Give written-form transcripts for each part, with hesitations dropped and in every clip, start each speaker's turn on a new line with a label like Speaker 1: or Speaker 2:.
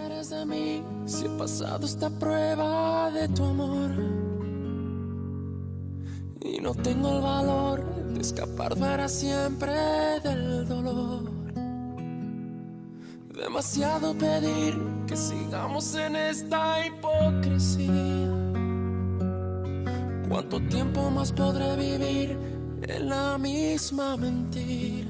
Speaker 1: quieres de mí si he pasado esta prueba de tu amor? Y no tengo el valor de escapar para siempre del dolor. Demasiado pedir que sigamos en esta hipocresía. ¿Cuánto tiempo más podré vivir en la misma mentira?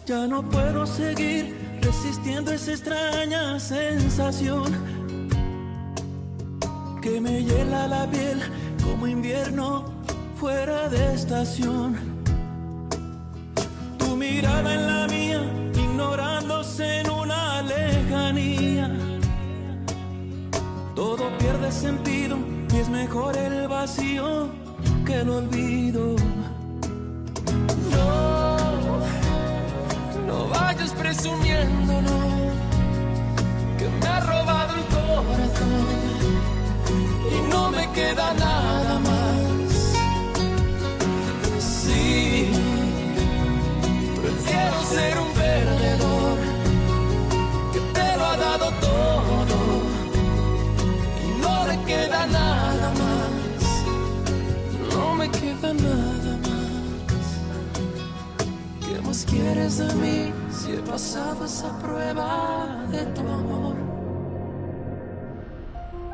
Speaker 2: Ya no puedo seguir resistiendo esa extraña sensación que me hiela la piel como invierno fuera de estación. Tu mirada en la mía, ignorándose en una lejanía. Todo pierde sentido y es mejor el vacío que el olvido.
Speaker 1: No vayas presumiendo, no, que me ha robado el corazón y no me queda nada más. Sí, prefiero ser un perdedor que te lo ha dado todo y no le queda nada más. No me queda nada más. ¿Qué más quieres de mí si he pasado esa prueba de tu amor?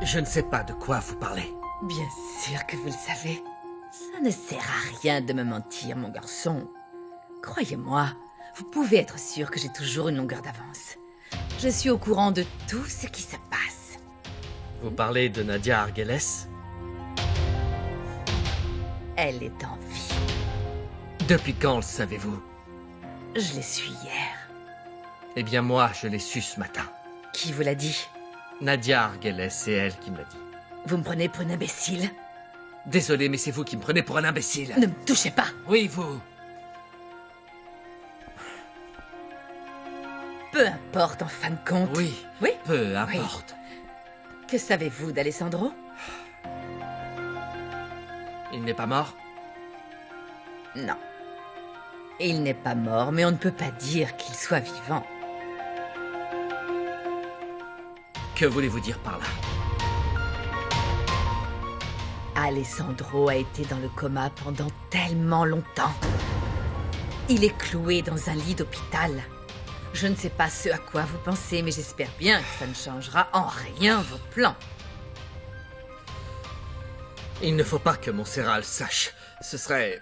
Speaker 3: Je ne sais pas de quoi vous parlez.
Speaker 4: Bien sûr que vous le savez. Ça ne sert à rien de me mentir, mon garçon. Croyez-moi, vous pouvez être sûr que j'ai toujours une longueur d'avance. Je suis au courant de tout ce qui se passe.
Speaker 3: Vous parlez de Nadia Argeles?
Speaker 4: Elle est en vie.
Speaker 3: Depuis quand le savez-vous?
Speaker 4: Je l'ai su hier.
Speaker 3: Eh bien moi, je l'ai su ce matin.
Speaker 4: Qui vous l'a dit?
Speaker 3: Nadia Argeles, c'est elle qui me l'a dit.
Speaker 4: Vous me prenez pour une imbécile?
Speaker 3: Désolé, mais c'est vous qui me prenez pour un imbécile.
Speaker 4: Ne me touchez pas!
Speaker 3: Oui, vous.
Speaker 4: Peu importe en fin de compte.
Speaker 3: Oui.
Speaker 4: Oui?
Speaker 3: Peu importe.
Speaker 4: Que savez-vous d'Alessandro?
Speaker 3: Il n'est pas mort?
Speaker 4: Non. Il n'est pas mort, mais on ne peut pas dire qu'il soit vivant.
Speaker 3: Que voulez-vous dire par là?
Speaker 4: Alessandro a été dans le coma pendant tellement longtemps. Il est cloué dans un lit d'hôpital. Je ne sais pas ce à quoi vous pensez, mais j'espère bien que ça ne changera en rien vos plans.
Speaker 3: Il ne faut pas que Montserrat le sache. Ce serait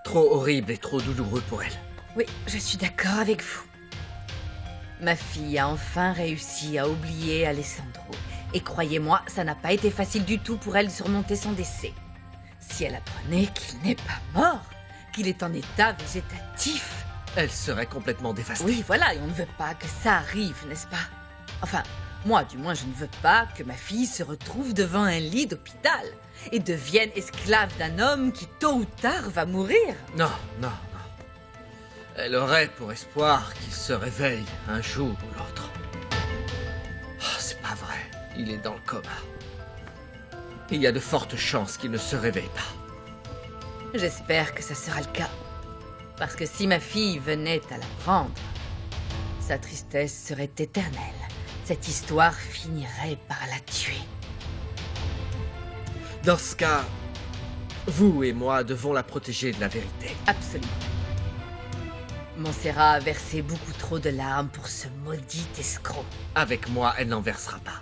Speaker 3: trop horrible et trop douloureux pour elle.
Speaker 4: Oui, je suis d'accord avec vous. Ma fille a enfin réussi à oublier Alessandro. Et croyez-moi, ça n'a pas été facile du tout pour elle de surmonter son décès. Si elle apprenait qu'il n'est pas mort, qu'il est en état végétatif...
Speaker 3: Elle serait complètement dévastée.
Speaker 4: Oui, voilà, et on ne veut pas que ça arrive, n'est-ce pas? Enfin, moi, du moins, je ne veux pas que ma fille se retrouve devant un lit d'hôpital et devienne esclave d'un homme qui, tôt ou tard, va mourir.
Speaker 3: Non, non, non. Elle aurait pour espoir qu'il se réveille un jour ou l'autre. Oh, c'est pas vrai. Il est dans le coma. Il y a de fortes chances qu'il ne se réveille pas.
Speaker 4: J'espère que ça sera le cas. Parce que si ma fille venait à l'apprendre, sa tristesse serait éternelle. Cette histoire finirait par la tuer.
Speaker 3: Dans ce cas, vous et moi devons la protéger de la vérité.
Speaker 4: Absolument. Montserrat a versé beaucoup trop de larmes pour ce maudit escroc.
Speaker 3: Avec moi, elle n'en versera pas.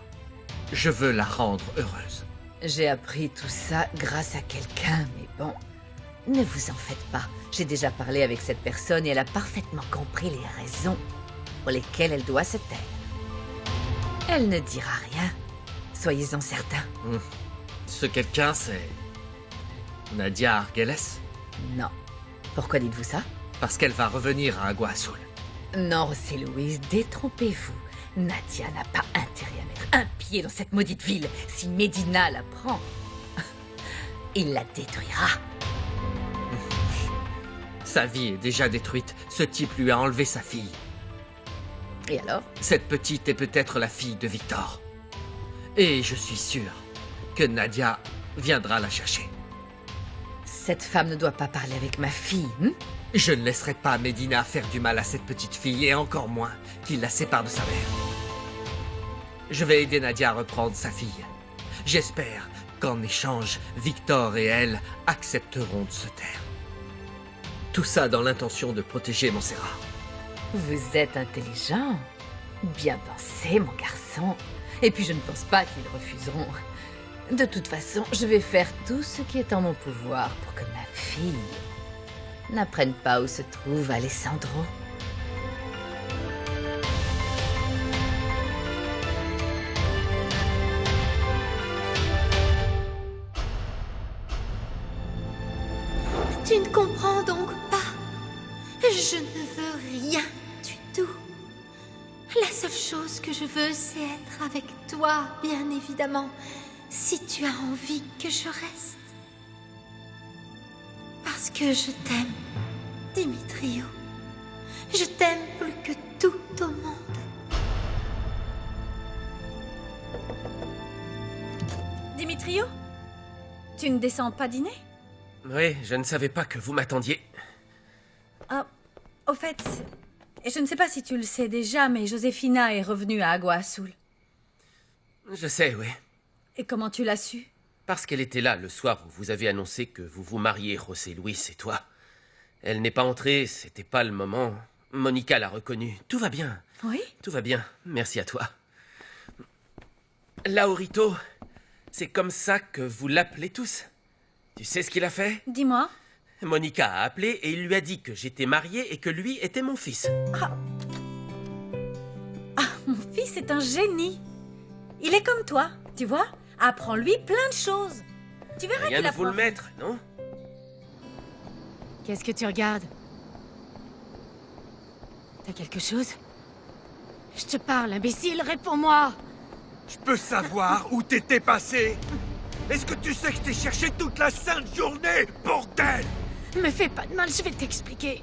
Speaker 3: Je veux la rendre heureuse.
Speaker 4: J'ai appris tout ça grâce à quelqu'un, mais bon, ne vous en faites pas. J'ai déjà parlé avec cette personne et elle a parfaitement compris les raisons pour lesquelles elle doit se taire. Elle ne dira rien, soyez-en certains.
Speaker 3: Ce quelqu'un, c'est... Nadia Argeles?
Speaker 4: Non. Pourquoi dites-vous ça?
Speaker 3: Parce qu'elle va revenir à Agua Azul.
Speaker 4: Non, José Luis, détrompez-vous. Nadia n'a pas intérêt à mettre un pied dans cette maudite ville. Si Medina la prend, il la détruira.
Speaker 3: Sa vie est déjà détruite. Ce type lui a enlevé sa fille.
Speaker 4: Et alors?
Speaker 3: Cette petite est peut-être la fille de Victor. Et je suis sûr que Nadia viendra la chercher.
Speaker 4: Cette femme ne doit pas parler avec ma fille,
Speaker 3: Je ne laisserai pas Medina faire du mal à cette petite fille, et encore moins qu'il la sépare de sa mère. Je vais aider Nadia à reprendre sa fille. J'espère qu'en échange, Victor et elle accepteront de se taire. Tout ça dans l'intention de protéger Montserrat.
Speaker 4: Vous êtes intelligent. Bien pensé, mon garçon. Et puis je ne pense pas qu'ils refuseront. De toute façon, je vais faire tout ce qui est en mon pouvoir pour que ma fille n'apprenne pas où se trouve Alessandro.
Speaker 5: Tu ne comprends donc pas. Je ne veux rien du tout. La seule chose que je veux, c'est être avec toi, bien évidemment, si tu as envie que je reste. Parce que je t'aime, Dimitrio. Je t'aime plus que tout au monde.
Speaker 6: Dimitrio? Tu ne descends pas dîner?
Speaker 7: Oui, je ne savais pas que vous m'attendiez.
Speaker 6: Ah, au fait, je ne sais pas si tu le sais déjà, mais Josefina est revenue à Agua Azul.
Speaker 7: Je sais, oui.
Speaker 6: Et comment tu l'as su?
Speaker 7: Parce qu'elle était là le soir où vous avez annoncé que vous vous mariez, José Luis et toi. Elle n'est pas entrée, c'était pas le moment. Monica l'a reconnue. Tout va bien.
Speaker 6: Oui?
Speaker 7: Tout va bien, merci à toi. Laurito, c'est comme ça que vous l'appelez tous? Tu sais ce qu'il a fait?
Speaker 6: Dis-moi.
Speaker 7: Monica a appelé et il lui a dit que j'étais marié et que lui était mon fils.
Speaker 6: Mon fils est un génie. Il est comme toi, tu vois? Apprends-lui plein de choses. Tu verras
Speaker 7: Rien
Speaker 6: qu'il
Speaker 7: ne vous le
Speaker 6: apprend.
Speaker 7: mettre, non?
Speaker 8: Qu'est-ce que tu regardes? T'as quelque chose? Je te parle, imbécile, réponds-moi!
Speaker 9: Je peux savoir où t'étais passé? Est-ce que tu sais que je t'ai cherché toute la sainte journée, bordel?
Speaker 8: Me fais pas de mal, je vais t'expliquer.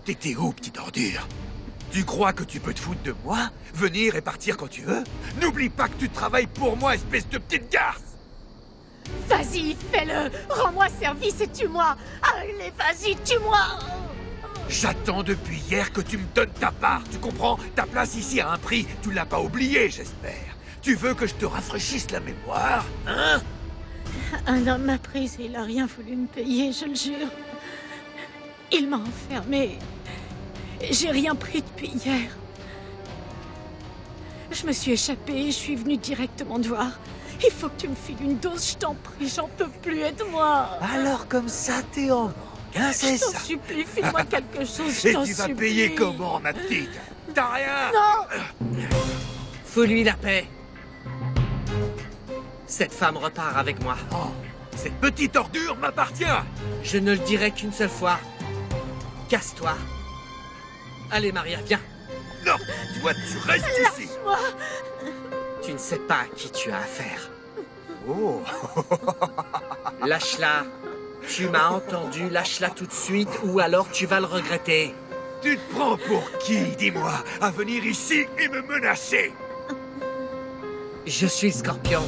Speaker 9: T'étais où, petite ordure? Tu crois que tu peux te foutre de moi? Venir et partir quand tu veux? N'oublie pas que tu travailles pour moi, espèce de petite garce!
Speaker 8: Vas-y, fais-le! Rends-moi service et tue-moi! Allez, vas-y, tue-moi!
Speaker 9: J'attends depuis hier que tu me donnes ta part, tu comprends? Ta place ici a un prix, tu l'as pas oublié, j'espère. Tu veux que je te rafraîchisse la mémoire, hein?
Speaker 8: Un homme m'a prise et il a rien voulu me payer, je le jure. Il m'a enfermée. J'ai rien pris depuis hier. Je me suis échappée et je suis venue directement te voir. Il faut que tu me files une dose, je t'en prie, j'en peux plus, aide-moi.
Speaker 9: Alors comme ça, t'es en manque, hein, c'est
Speaker 8: Je t'en
Speaker 9: ça?
Speaker 8: supplie, file-moi quelque chose, je
Speaker 9: Et
Speaker 8: t'en
Speaker 9: tu vas
Speaker 8: supplie.
Speaker 9: payer comment, ma petite? T'as rien?
Speaker 8: Non!
Speaker 3: Fous-lui la paix. Cette femme repart avec moi.
Speaker 9: Oh, cette petite ordure m'appartient!
Speaker 3: Je ne le dirai qu'une seule fois. Casse-toi. Allez, Maria, viens.
Speaker 9: Non, toi, tu restes ici!
Speaker 8: Moi,
Speaker 3: Tu ne sais pas à qui tu as affaire.
Speaker 9: Oh,
Speaker 3: Lâche-la. Tu m'as entendu, lâche-la tout de suite ou alors tu vas le regretter.
Speaker 9: tu te prends pour qui, dis-moi, à venir ici et me menacer?
Speaker 3: Je suis le Scorpion.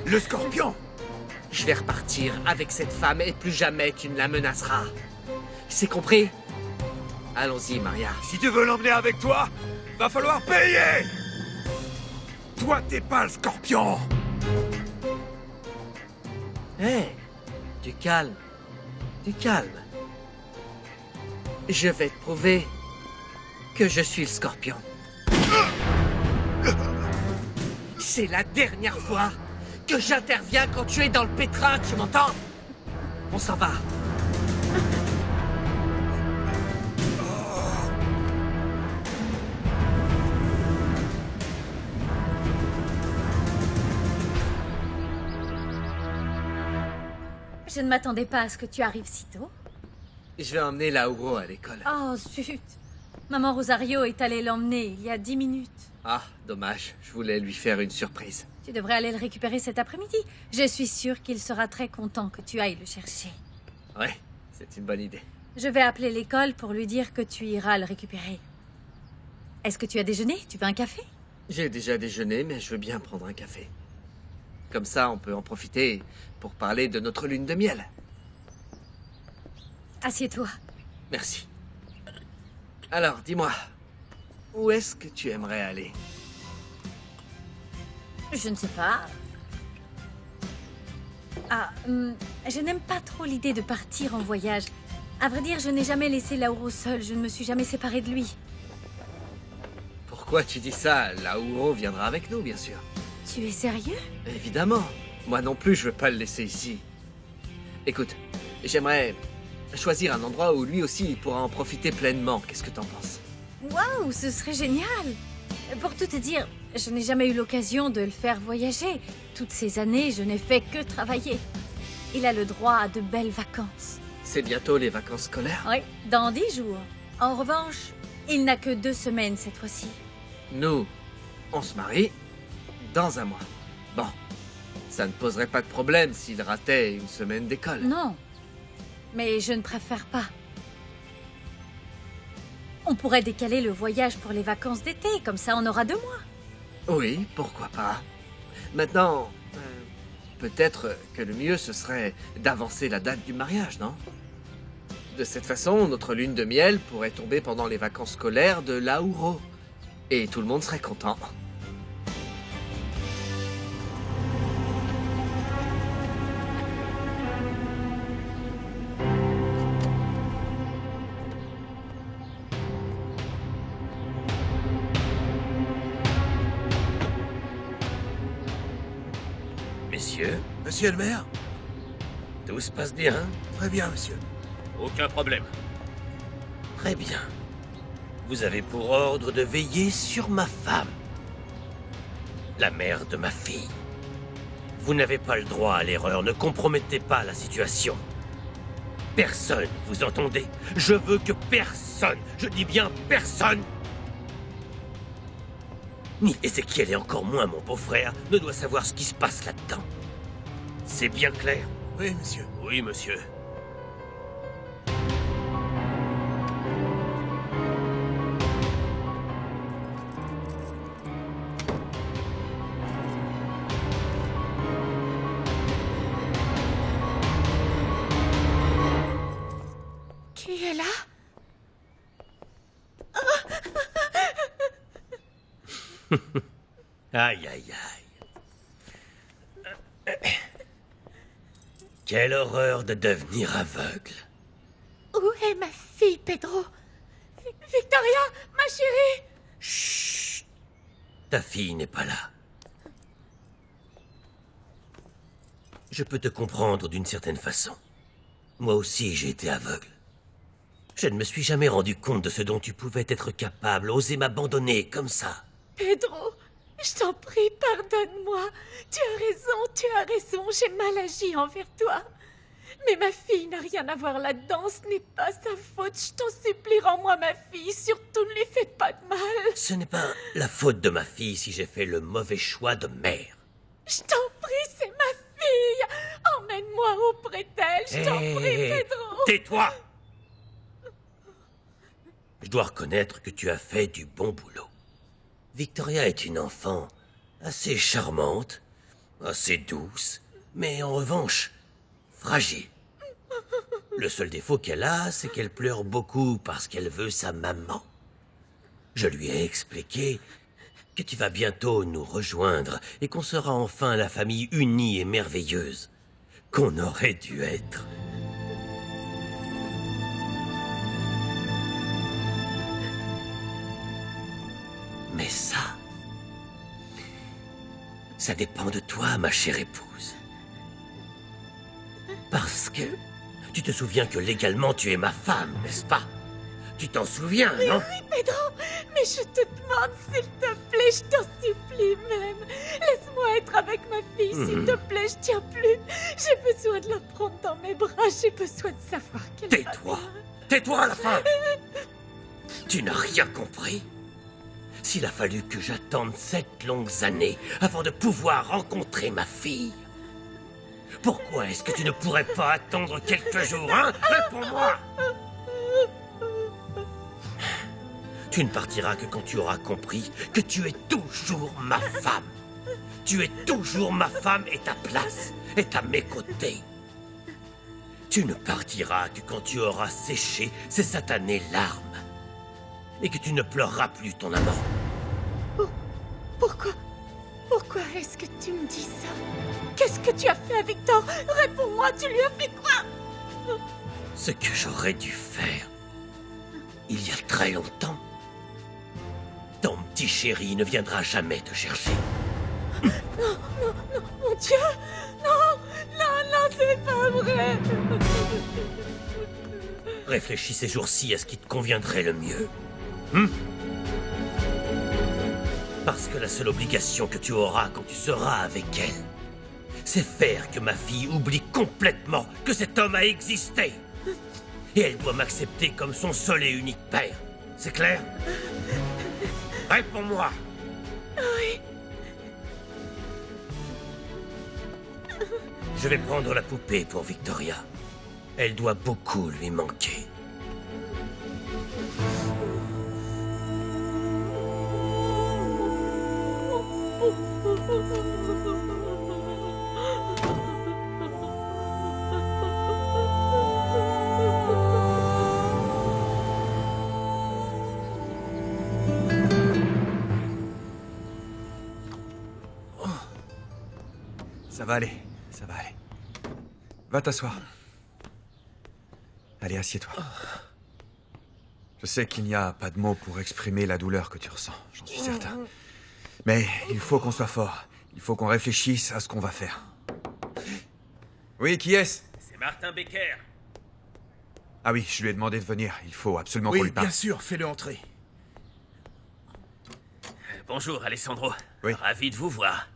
Speaker 9: Le scorpion?
Speaker 3: Je vais repartir avec cette femme et plus jamais tu ne la menaceras. C'est compris? Allons-y, Maria.
Speaker 9: Si tu veux l'emmener avec toi, va falloir payer! Toi, t'es pas le scorpion!
Speaker 3: Hé, du calme. Du calme. Je vais te prouver que je suis le Scorpion. C'est la dernière fois que j'interviens quand tu es dans le pétrin, tu m'entends? On s'en va.
Speaker 6: Je ne m'attendais pas à ce que tu arrives si tôt.
Speaker 3: Je vais emmener Lauro à l'école.
Speaker 6: Oh, zut. Maman Rosario est allée l'emmener il y a 10 minutes.
Speaker 3: Ah, dommage. Je voulais lui faire une surprise.
Speaker 6: Tu devrais aller le récupérer cet après-midi. Je suis sûre qu'il sera très content que tu ailles le chercher.
Speaker 3: Ouais, c'est une bonne idée.
Speaker 6: Je vais appeler l'école pour lui dire que tu iras le récupérer. Est-ce que tu as déjeuné? Tu veux un café?
Speaker 3: J'ai déjà déjeuné, mais je veux bien prendre un café. Comme ça, on peut en profiter pour parler de notre lune de miel.
Speaker 6: Assieds-toi.
Speaker 3: Merci. Alors, dis-moi, où est-ce que tu aimerais aller?
Speaker 6: Je ne sais pas. Ah, je n'aime pas trop l'idée de partir en voyage. À vrai dire, je n'ai jamais laissé Lauro seul. Je ne me suis jamais séparée de lui.
Speaker 3: Pourquoi tu dis ça? Lauro viendra avec nous, bien sûr.
Speaker 6: Tu es sérieux?
Speaker 3: Évidemment. Moi non plus, je veux pas le laisser ici. Écoute, j'aimerais choisir un endroit où lui aussi pourra en profiter pleinement. Qu'est-ce que t'en penses?
Speaker 6: Waouh, ce serait génial! Pour tout te dire, je n'ai jamais eu l'occasion de le faire voyager. Toutes ces années, je n'ai fait que travailler. Il a le droit à de belles vacances.
Speaker 3: C'est bientôt les vacances scolaires?
Speaker 6: Oui, dans 10 jours. En revanche, il n'a que 2 semaines cette fois-ci.
Speaker 3: Nous, on se marie dans 1 mois. Bon, ça ne poserait pas de problème s'il ratait 1 semaine d'école.
Speaker 6: Non, mais je ne préfère pas. On pourrait décaler le voyage pour les vacances d'été, comme ça on aura 2 mois.
Speaker 3: Oui, pourquoi pas. Maintenant, peut-être que le mieux ce serait d'avancer la date du mariage, non? De cette façon, notre lune de miel pourrait tomber pendant les vacances scolaires de Lauro. Et tout le monde serait content.
Speaker 7: Messieurs,
Speaker 9: Monsieur le maire?
Speaker 7: tout se passe bien?
Speaker 9: Très bien, monsieur.
Speaker 7: Aucun problème. Très bien. Vous avez pour ordre de veiller sur ma femme, la mère de ma fille. Vous n'avez pas le droit à l'erreur, ne compromettez pas la situation. Personne, vous entendez? Je veux que personne, je dis bien personne, ni Ézéchiel et encore moins mon beau-frère, ne doit savoir ce qui se passe là-dedans. C'est bien clair?
Speaker 9: Oui, monsieur.
Speaker 7: Oui, monsieur.
Speaker 8: Qui est là?
Speaker 7: Aïe, aïe, aïe. Quelle horreur de devenir aveugle.
Speaker 8: Où est ma fille, Pedro? Victoria, ma chérie!
Speaker 7: Chut. Ta fille n'est pas là. Je peux te comprendre d'une certaine façon. Moi aussi, j'ai été aveugle. Je ne me suis jamais rendu compte de ce dont tu pouvais être capable, oser m'abandonner comme ça.
Speaker 8: Pedro, je t'en prie, pardonne-moi. Tu as raison, j'ai mal agi envers toi. Mais ma fille n'a rien à voir là-dedans, ce n'est pas sa faute. Je t'en supplie, rends-moi ma fille, surtout ne lui fais pas de mal.
Speaker 7: Ce n'est pas la faute de ma fille si j'ai fait le mauvais choix de mère.
Speaker 8: Je t'en prie, c'est ma fille. Emmène-moi auprès d'elle, je t'en prie, Pedro.
Speaker 7: Tais-toi! Je dois reconnaître que tu as fait du bon boulot. Victoria est une enfant assez charmante, assez douce, mais en revanche, fragile. Le seul défaut qu'elle a, c'est qu'elle pleure beaucoup parce qu'elle veut sa maman. Je lui ai expliqué que tu vas bientôt nous rejoindre et qu'on sera enfin la famille unie et merveilleuse qu'on aurait dû être. Mais ça dépend de toi, ma chère épouse. Parce que tu te souviens que légalement tu es ma femme, n'est-ce pas? Tu t'en souviens, non?
Speaker 8: Oui, Pedro, mais je te demande, s'il te plaît, je t'en supplie même. Laisse-moi être avec ma fille, s'il te plaît, je tiens plus. J'ai besoin de la prendre dans mes bras, j'ai besoin de savoir qu'elle va
Speaker 7: Tais-toi!
Speaker 8: bien.
Speaker 7: Tais-toi à la fin! Tu n'as rien compris? S'il a fallu que j'attende 7 longues années avant de pouvoir rencontrer ma fille, pourquoi est-ce que tu ne pourrais pas attendre quelques jours, hein? Réponds-moi! Tu ne partiras que quand tu auras compris que tu es toujours ma femme. Tu es toujours ma femme et ta place est à mes côtés. Tu ne partiras que quand tu auras séché ces satanées larmes. et que tu ne pleureras plus ton amant.
Speaker 8: Pourquoi est-ce que tu me dis ça? Qu'est-ce que tu as fait à Victor? Réponds-moi, tu lui as fait quoi?
Speaker 7: Ce que j'aurais dû faire il y a très longtemps. Ton petit chéri ne viendra jamais te chercher.
Speaker 8: Non, mon Dieu! Non, c'est pas vrai!
Speaker 7: Réfléchis ces jours-ci à ce qui te conviendrait le mieux. Parce que la seule obligation que tu auras quand tu seras avec elle, c'est faire que ma fille oublie complètement que cet homme a existé. Et elle doit m'accepter comme son seul et unique père. C'est clair? Réponds-moi.
Speaker 8: Oui.
Speaker 7: Je vais prendre la poupée pour Victoria. Elle doit beaucoup lui manquer.
Speaker 10: Ça va aller, ça va aller. Va t'asseoir. Allez, assieds-toi. Je sais qu'il n'y a pas de mots pour exprimer la douleur que tu ressens, j'en suis certain. Mais il faut qu'on soit fort. Il faut qu'on réfléchisse à ce qu'on va faire. Oui, qui est-ce?
Speaker 7: C'est Martin Becker.
Speaker 10: Ah oui, je lui ai demandé de venir. Il faut absolument qu'on lui parle.
Speaker 9: Bien sûr, fais-le entrer.
Speaker 7: Bonjour, Alessandro.
Speaker 10: Oui.
Speaker 7: Ravi de vous voir.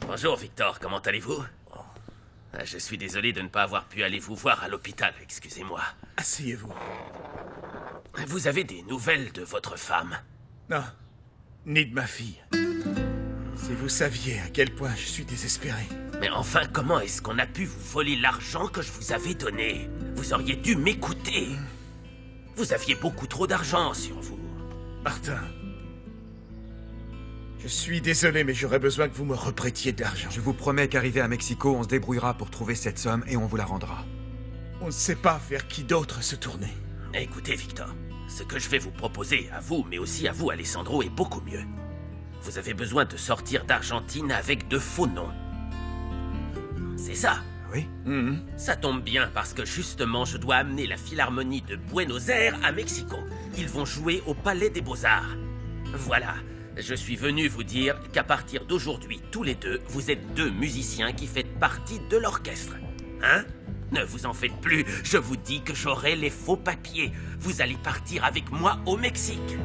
Speaker 7: Bonjour, Victor. Comment allez-vous? Je suis désolé de ne pas avoir pu aller vous voir à l'hôpital. Excusez-moi.
Speaker 9: Asseyez-vous.
Speaker 7: Vous avez des nouvelles de votre femme?
Speaker 9: Non, ni de ma fille. Si vous saviez à quel point je suis désespéré.
Speaker 7: Mais enfin, comment est-ce qu'on a pu vous voler l'argent que je vous avais donné? Vous auriez dû m'écouter. Vous aviez beaucoup trop d'argent sur vous.
Speaker 9: Martin, je suis désolé, mais j'aurais besoin que vous me reprêtiez de l'argent.
Speaker 10: Je vous promets qu'arrivé à Mexico, on se débrouillera pour trouver cette somme et on vous la rendra.
Speaker 9: On ne sait pas vers qui d'autre se tourner.
Speaker 7: Écoutez, Victor, ce que je vais vous proposer, à vous, mais aussi à vous, Alessandro, est beaucoup mieux. Vous avez besoin de sortir d'Argentine avec de faux noms. C'est ça?
Speaker 10: Oui.
Speaker 7: Ça tombe bien parce que justement, je dois amener la Philharmonie de Buenos Aires à Mexico. Ils vont jouer au Palais des Beaux-Arts. Voilà. Je suis venu vous dire qu'à partir d'aujourd'hui, tous les deux, vous êtes deux musiciens qui faites partie de l'orchestre. Hein? Ne vous en faites plus, je vous dis que j'aurai les faux papiers. Vous allez partir avec moi au Mexique.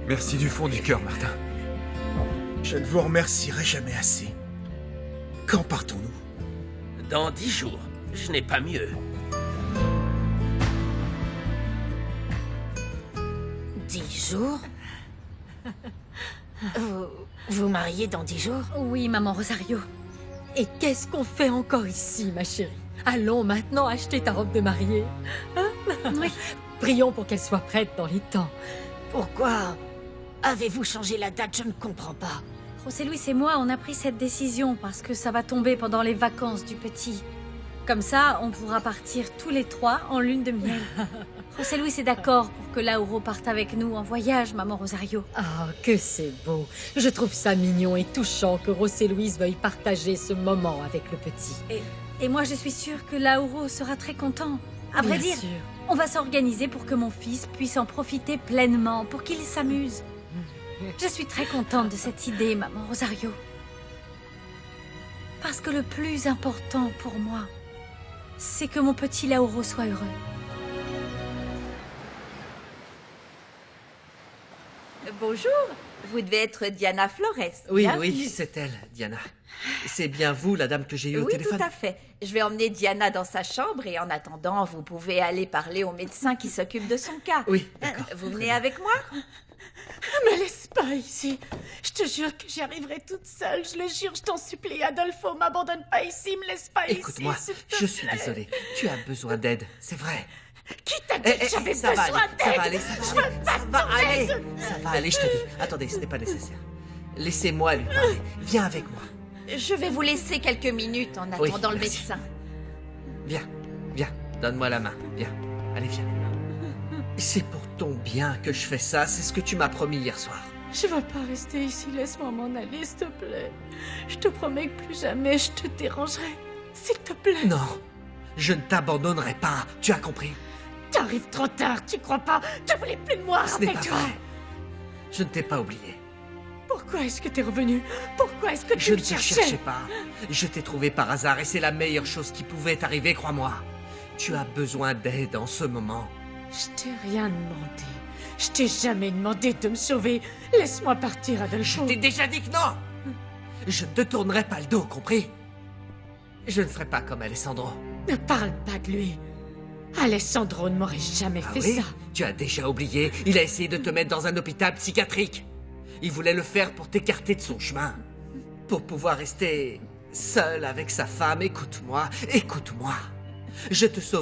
Speaker 10: Merci du fond du cœur, Martin.
Speaker 9: Je ne vous remercierai jamais assez. Quand partons-nous?
Speaker 7: Dans 10 jours. Je n'ai pas mieux.
Speaker 8: 10 jours? Vous mariez dans 10 jours?
Speaker 6: Oui, maman Rosario.
Speaker 11: Et qu'est-ce qu'on fait encore ici, ma chérie? Allons maintenant acheter ta robe de mariée. Hein?
Speaker 6: Oui.
Speaker 11: Prions pour qu'elle soit prête dans les temps.
Speaker 8: Pourquoi avez-vous changé la date? Je ne comprends pas.
Speaker 6: José Luis et moi, on a pris cette décision parce que ça va tomber pendant les vacances du petit. Comme ça, on pourra partir tous les trois en lune de miel. José Luis est d'accord pour que Lauro parte avec nous en voyage, maman Rosario.
Speaker 11: Ah, que c'est beau. Je trouve ça mignon et touchant que José Luis veuille partager ce moment avec le petit.
Speaker 6: Et moi, je suis sûre que Lauro sera très content. À vrai dire, on va s'organiser pour que mon fils puisse en profiter pleinement, pour qu'il s'amuse. Je suis très contente de cette idée, maman Rosario. Parce que le plus important pour moi, c'est que mon petit Lauro soit heureux.
Speaker 4: Bonjour, vous devez être Diana Flores.
Speaker 3: Oui,
Speaker 4: Bienvenue.
Speaker 3: oui, c'est elle, Diana. C'est bien vous, la dame que j'ai eue au
Speaker 4: Oui,
Speaker 3: téléphone?
Speaker 4: tout à fait. Je vais emmener Diana dans sa chambre et en attendant, vous pouvez aller parler au médecin qui s'occupe de son cas.
Speaker 3: Oui, d'accord.
Speaker 4: Vous venez avec moi?
Speaker 8: Me laisse pas ici. Je te jure que j'y arriverai toute seule. Je le jure, je t'en supplie, Adolfo. M'abandonne pas ici, me laisse pas
Speaker 3: Écoute-moi,
Speaker 8: ici. s'il te
Speaker 3: je suis
Speaker 8: plaît.
Speaker 3: désolé. Tu as besoin d'aide, c'est vrai.
Speaker 8: Qui t'a dit que j'avais
Speaker 3: ça va
Speaker 8: besoin
Speaker 3: aller, ça va
Speaker 8: d'aide?
Speaker 3: aller, ça va aller. Ça va aller, je te dis. Attendez, ce n'est pas nécessaire. Laissez-moi lui parler. Viens avec moi.
Speaker 4: Je vais vous laisser quelques minutes en
Speaker 3: Oui,
Speaker 4: attendant le
Speaker 3: merci.
Speaker 4: médecin.
Speaker 3: Viens, viens. Donne-moi la main. Viens. Allez, viens. C'est pour ton bien que je fais ça, c'est ce que tu m'as promis hier soir.
Speaker 8: Je veux pas rester ici, laisse-moi m'en aller, s'il te plaît. Je te promets que plus jamais je te dérangerai. S'il te plaît.
Speaker 3: Non, je ne t'abandonnerai pas, tu as compris?
Speaker 8: T'arrives trop tard, tu crois pas? Tu voulais plus de moi,
Speaker 3: Ce n'est pas
Speaker 8: rappelle-toi.
Speaker 3: vrai. Je ne t'ai pas oublié.
Speaker 8: Pourquoi est-ce que t'es revenu? Pourquoi est-ce que
Speaker 3: Je
Speaker 8: tu
Speaker 3: ne
Speaker 8: me
Speaker 3: te
Speaker 8: cherchais?
Speaker 3: cherchais pas. Je t'ai trouvé par hasard et c'est la meilleure chose qui pouvait t'arriver, crois-moi. Tu as besoin d'aide en ce moment.
Speaker 8: Je t'ai rien demandé. Je t'ai jamais demandé de me sauver. Laisse-moi partir, Adolfo.
Speaker 3: Je t'ai déjà dit que non. Je ne te tournerai pas le dos, compris? Je ne ferai pas comme Alessandro.
Speaker 8: Ne parle pas de lui. Alessandro ne m'aurait jamais
Speaker 3: Ah
Speaker 8: fait
Speaker 3: oui?
Speaker 8: ça.
Speaker 3: Tu as déjà oublié. Il a essayé de te mettre dans un hôpital psychiatrique. Il voulait le faire pour t'écarter de son chemin. Pour pouvoir rester seul avec sa femme. Écoute-moi, écoute-moi. Je te sauve.